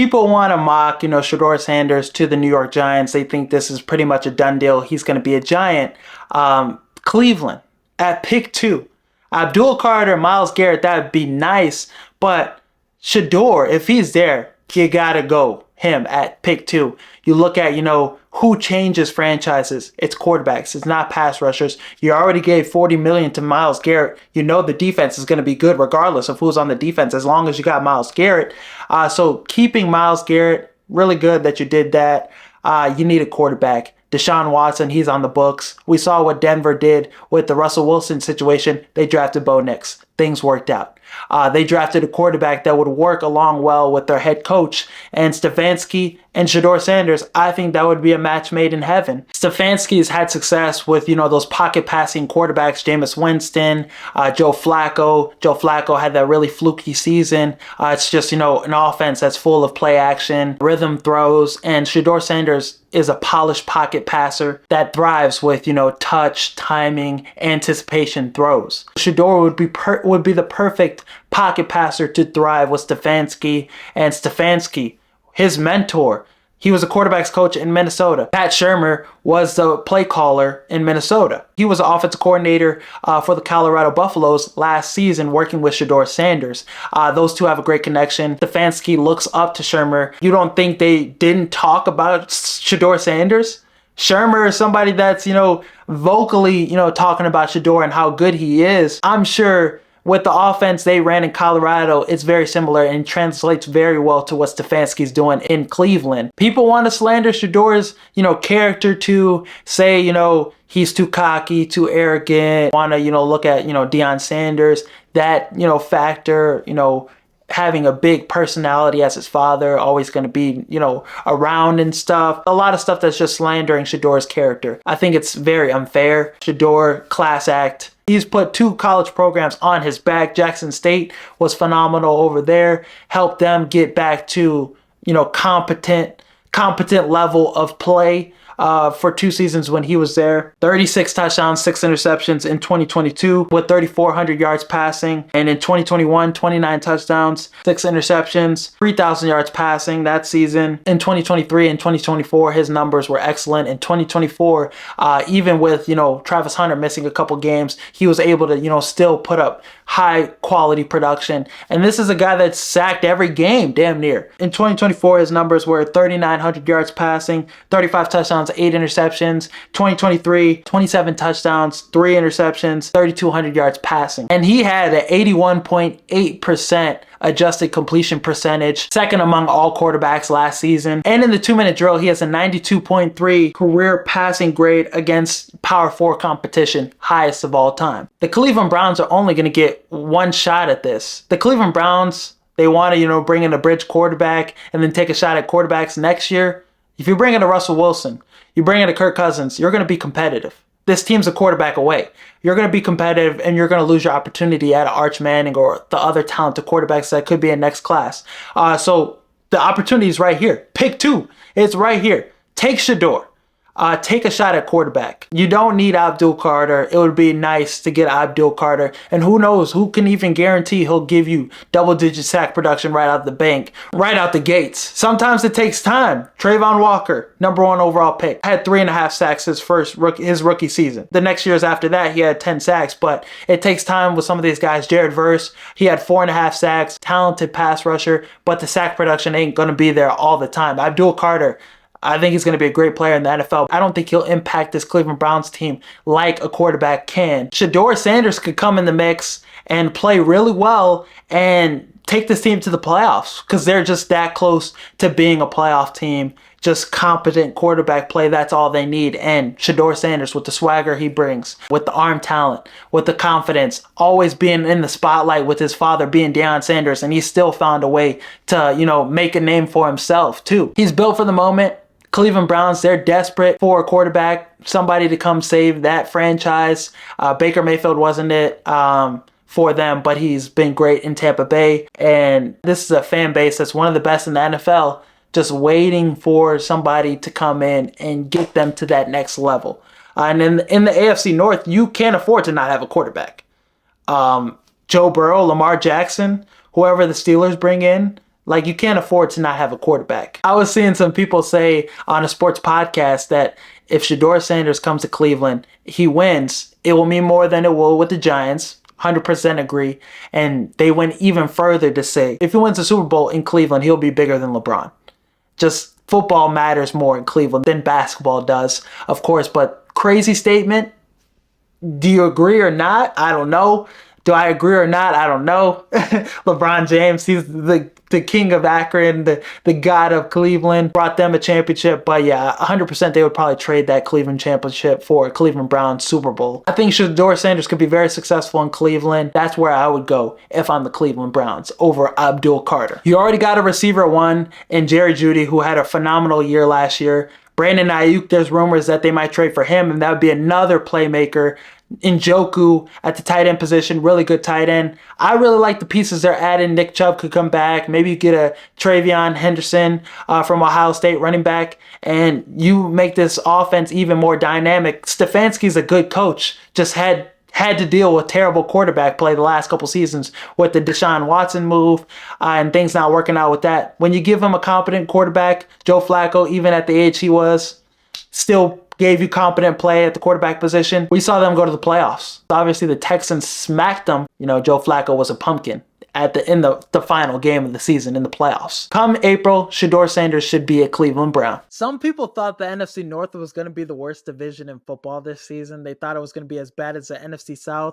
people want to mock, Shedeur Sanders to the New York Giants. They think this is pretty much a done deal. He's going to be a Giant. Cleveland at pick 2. Abdul Carter, Myles Garrett, that would be nice. But Shedeur, if he's there, you got to go him at pick 2. You look at, who changes franchises. It's quarterbacks. It's not pass rushers. You already gave $40 million to Myles Garrett. You know the defense is going to be good regardless of who's on the defense as long as you got Myles Garrett. So keeping Myles Garrett, really good that you did that. You need a quarterback. Deshaun Watson, he's on the books. We saw what Denver did with the Russell Wilson situation. They drafted Bo Nix. Things worked out. They drafted a quarterback that would work along well with their head coach. And Stefanski and Shedeur Sanders, I think that would be a match made in heaven. Stefanski's had success with, those pocket passing quarterbacks, Jameis Winston, Joe Flacco. Joe Flacco had that really fluky season. It's just, an offense that's full of play action, rhythm throws, and Shedeur Sanders is a polished pocket passer that thrives with, touch, timing, anticipation throws. Shedeur would be the perfect pocket passer to thrive with Stefanski. And Stefanski, his mentor, he was a quarterback's coach in Minnesota. Pat Shurmur was the play caller in Minnesota. He was the offensive coordinator for the Colorado Buffaloes last season, working with Shedeur Sanders. Those two have a great connection. Stefanski looks up to Shurmur. You don't think they didn't talk about Shedeur Sanders? Shurmur is somebody that's, vocally, talking about Shedeur and how good he is. I'm sure with the offense they ran in Colorado, it's very similar and translates very well to what Stefanski's doing in Cleveland. People want to slander Shedeur's, character, to say, he's too cocky, too arrogant. Want to, look at, Deion Sanders, that, factor, having a big personality as his father, always going to be, around and stuff. A lot of stuff that's just slandering Shedeur's character. I think it's very unfair. Shedeur, class act. He's put 2 college programs on his back. Jackson State was phenomenal over there. Helped them get back to, competent level of play. For 2 seasons when he was there. 36 touchdowns, 6 interceptions in 2022 with 3,400 yards passing. And in 2021, 29 touchdowns, 6 interceptions, 3,000 yards passing that season. In 2023 and 2024, his numbers were excellent. In 2024, even with, Travis Hunter missing a couple games, he was able to, still put up high quality production. And this is a guy that's sacked every game, damn near. In 2024, his numbers were 3,900 yards passing, 35 touchdowns, 8 interceptions. 2023, 27 touchdowns, 3 interceptions, 3,200 yards passing. And he had an 81.8% adjusted completion percentage, second among all quarterbacks last season. And in the 2-minute drill, he has a 92.3 career passing grade against Power 4 competition, highest of all time. The Cleveland Browns are only going to get one shot at this. The Cleveland Browns, they want to, bring in a bridge quarterback and then take a shot at quarterbacks next year. If you bring in a Russell Wilson, you bring in a Kirk Cousins, you're going to be competitive. This team's a quarterback away. You're going to be competitive and you're going to lose your opportunity at Arch Manning or the other talented quarterbacks that could be in next class. So the opportunity is right here. Pick 2. It's right here. Take Shedeur. Take a shot at quarterback. You don't need Abdul Carter. It would be nice to get Abdul Carter. And who knows, who can even guarantee he'll give you double-digit sack production right out the bank, right out the gates. Sometimes it takes time. Trayvon Walker, number 1 overall pick, had 3.5 sacks his rookie season. The next years after that, he had 10 sacks, but it takes time with some of these guys. Jared Verse, he had 4.5 sacks, talented pass rusher, but the sack production ain't going to be there all the time. Abdul Carter, I think he's going to be a great player in the NFL. I don't think he'll impact this Cleveland Browns team like a quarterback can. Shedeur Sanders could come in the mix and play really well and take this team to the playoffs because they're just that close to being a playoff team. Just competent quarterback play, that's all they need. And Shedeur Sanders, with the swagger he brings, with the arm talent, with the confidence, always being in the spotlight with his father being Deion Sanders, and he still found a way to, make a name for himself too. He's built for the moment. Cleveland Browns, they're desperate for a quarterback, somebody to come save that franchise. Baker Mayfield wasn't it for them, but he's been great in Tampa Bay. And this is a fan base that's one of the best in the NFL, just waiting for somebody to come in and get them to that next level. And in the AFC North, you can't afford to not have a quarterback. Joe Burrow, Lamar Jackson, whoever the Steelers bring in, Like, you can't afford to not have a quarterback. I was seeing some people say on a sports podcast that if Shedeur Sanders comes to Cleveland, he wins, it will mean more than it will with the Giants. 100% agree. And they went even further to say if he wins the Super Bowl in Cleveland, he'll be bigger than LeBron. Just football matters more in Cleveland than basketball does, of course. But crazy statement. Do you agree or not? I don't know. Do I agree or not? I don't know. LeBron James, he's the king of Akron, the god of Cleveland, brought them a championship. But yeah, 100% they would probably trade that Cleveland championship for a Cleveland Browns Super Bowl. I think Shedeur Sanders could be very successful in Cleveland. That's where I would go if I'm the Cleveland Browns over Abdul Carter. You already got a receiver at 1 in Jerry Jeudy, who had a phenomenal year last year. Brandon Ayuk, there's rumors that they might trade for him, and that would be another playmaker. Njoku at the tight end position, really good tight end. I really like the pieces they're adding. Nick Chubb could come back. Maybe you get a Travion Henderson from Ohio State running back, and you make this offense even more dynamic. Stefanski's a good coach, just had to deal with terrible quarterback play the last couple seasons with the Deshaun Watson move and things not working out with that. When you give him a competent quarterback, Joe Flacco, even at the age he was, still gave you competent play at the quarterback position. We saw them go to the playoffs. Obviously, the Texans smacked them. You know, Joe Flacco was a pumpkin in the final game of the season in the playoffs. Come April, Shedeur Sanders should be a Cleveland Brown. Some people thought the NFC North was going to be the worst division in football this season. They thought it was going to be as bad as the NFC South.